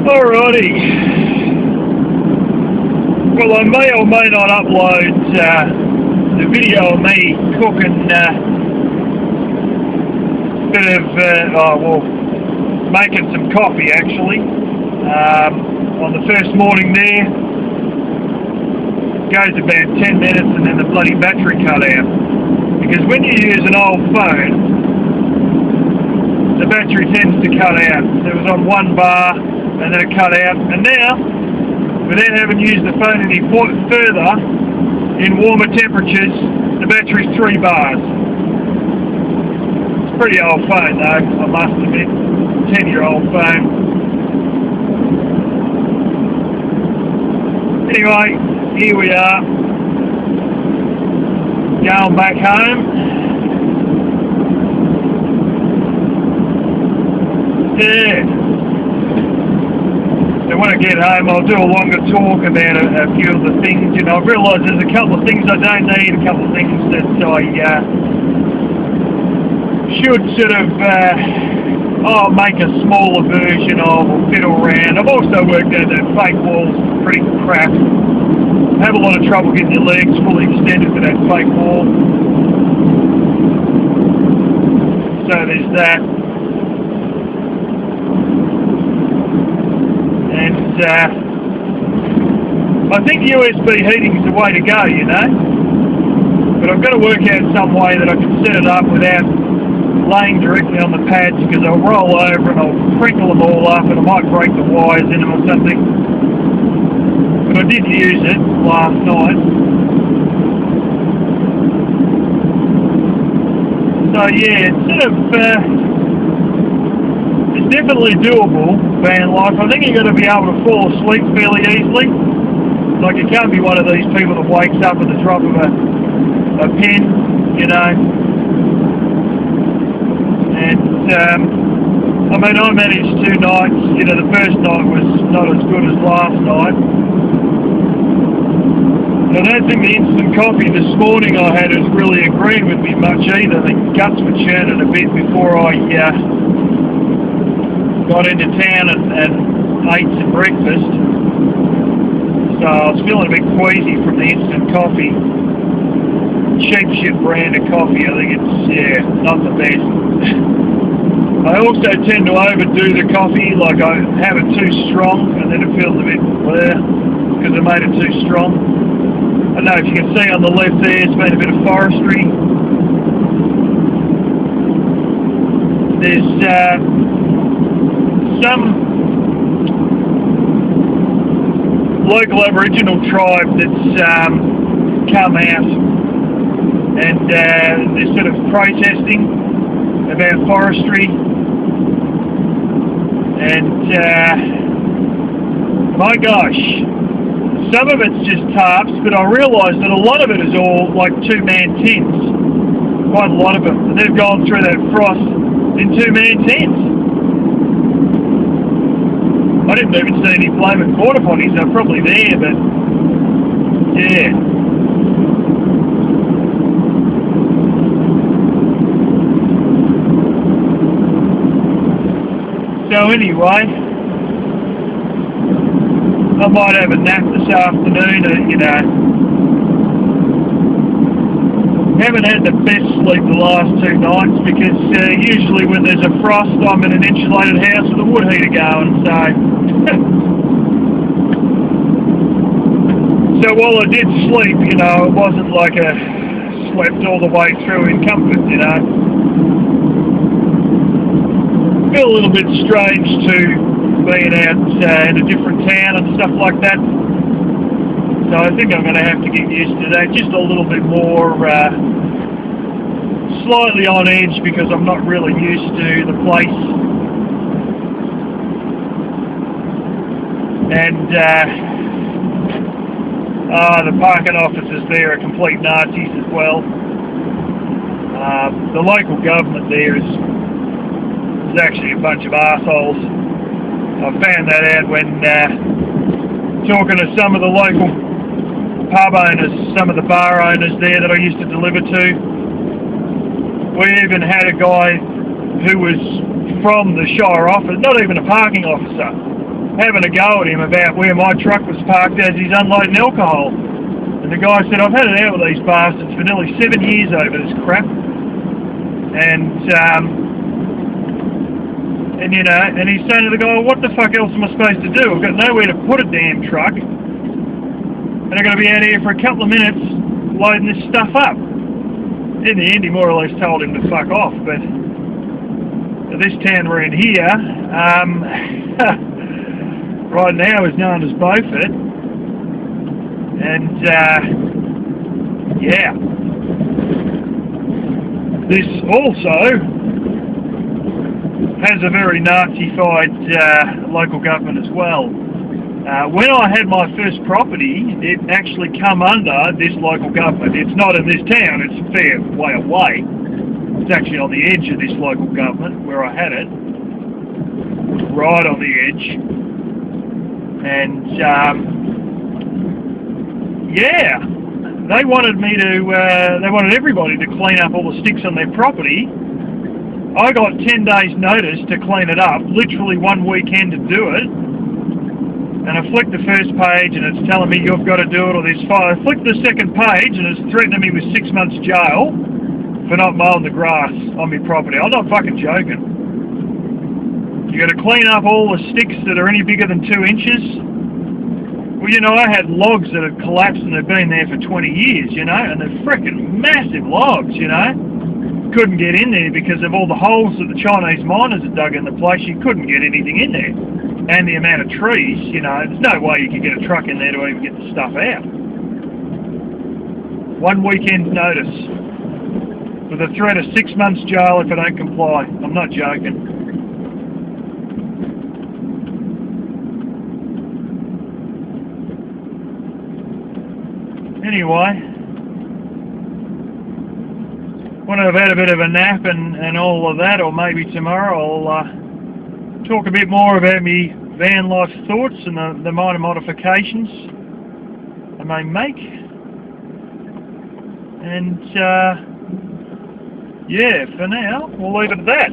Alrighty. Well, I may or may not upload the video of me cooking making some coffee actually. On the first morning there, goes about 10 minutes and then the bloody battery cut out. Because when you use an old phone, the battery tends to cut out. It was on 1 bar and then it cut out. And now, without having used the phone any further, in warmer temperatures, the battery's 3 bars. It's a pretty old phone though, I must admit. 10-year-old phone. Anyway, here we are. Going back home. Yeah. So when I get home, I'll do a longer talk about a few of the things. You know, I've realised there's a couple of things I don't need, a couple of things that I should sort of make a smaller version of or fiddle around. I've also worked out that fake wall's pretty crap. I have a lot of trouble getting your legs fully extended for that fake wall. So there's that. And I think USB heating is the way to go, you know. But I've got to work out some way that I can set it up without laying directly on the pads, because I'll roll over and I'll crinkle them all up and I might break the wires in them or something. But I did use it last night. So yeah, it's sort of, it's definitely doable, VanLife. I think you've got to be able to fall asleep fairly easily. Like you can't be one of these people that wakes up at the drop of a pin, you know. And I mean, I managed 2 nights. You know, the first night was not as good as last night. I don't think the instant coffee this morning I had is really agreeing with me much either. The guts were churning a bit before I got into town and ate some breakfast. So I was feeling a bit queasy from the instant coffee. Cheap shit brand of coffee. I think it's, not the best. I also tend to overdo the coffee, like I have it too strong and then it feels a bit bleh because I made it too strong. I don't know if you can see on the left there, it's been a bit of forestry. There's some local Aboriginal tribe that's come out and they're sort of protesting about forestry. And my gosh, some of it's just tarps, but I realised that a lot of it is all like 2-man tents. Quite a lot of them. And they've gone through that frost in 2-man tents. I didn't even see any blooming quarter potties. They're probably there, but yeah. So anyway, I might have a nap this afternoon, you know. Haven't had the best sleep the last 2 nights because usually when there's a frost I'm in an insulated house with a wood heater going, so so while I did sleep, you know, it wasn't like I slept all the way through in comfort, you know. Feel a little bit strange too, being out in a different town and stuff like that. So I think I'm going to have to get used to that, just a little bit more slightly on edge because I'm not really used to the place. And the parking officers there are complete Nazis as well. The local government there is actually a bunch of arseholes. I found that out when talking to some of the local pub owners, some of the bar owners there that I used to deliver to. We even had a guy who was from the Shire office, not even a parking officer, having a go at him about where my truck was parked as he's unloading alcohol. And the guy said, I've had it out with these bastards for nearly 7 years over this crap. And you know, and he's saying to the guy, what the fuck else am I supposed to do? I've got nowhere to put a damn truck. And I'm going to be out here for a couple of minutes loading this stuff up. In the end, he more or less told him to fuck off, but this town we're in here, right now is known as Beaufort. And, yeah. This also has a very Nazi-fied local government as well. When I had my first property, it actually come under this local government. It's not in this town, it's a fair way away. It's actually on the edge of this local government where I had it. Right on the edge. And, yeah, they wanted me to, they wanted everybody to clean up all the sticks on their property. I got 10 days notice to clean it up, literally 1 weekend to do it. And I flicked the first page and it's telling me you've got to do it, or there's 5. I flicked the second page and it's threatening me with 6 months jail for not mowing the grass on my property. I'm not fucking joking. You got to clean up all the sticks that are any bigger than 2 inches. Well, you know, I had logs that had collapsed and had been there for 20 years, you know, and they're freaking massive logs, you know. Couldn't get in there because of all the holes that the Chinese miners had dug in the place. You couldn't get anything in there. And the amount of trees, you know, there's no way you could get a truck in there to even get the stuff out. 1 weekend's notice with a threat of 6 months jail if I don't comply. I'm not joking. Anyway, when I've had a bit of a nap and all of that, or maybe tomorrow, I'll talk a bit more about me VanLife thoughts and the minor modifications I may make. And yeah, for now, we'll leave it at that.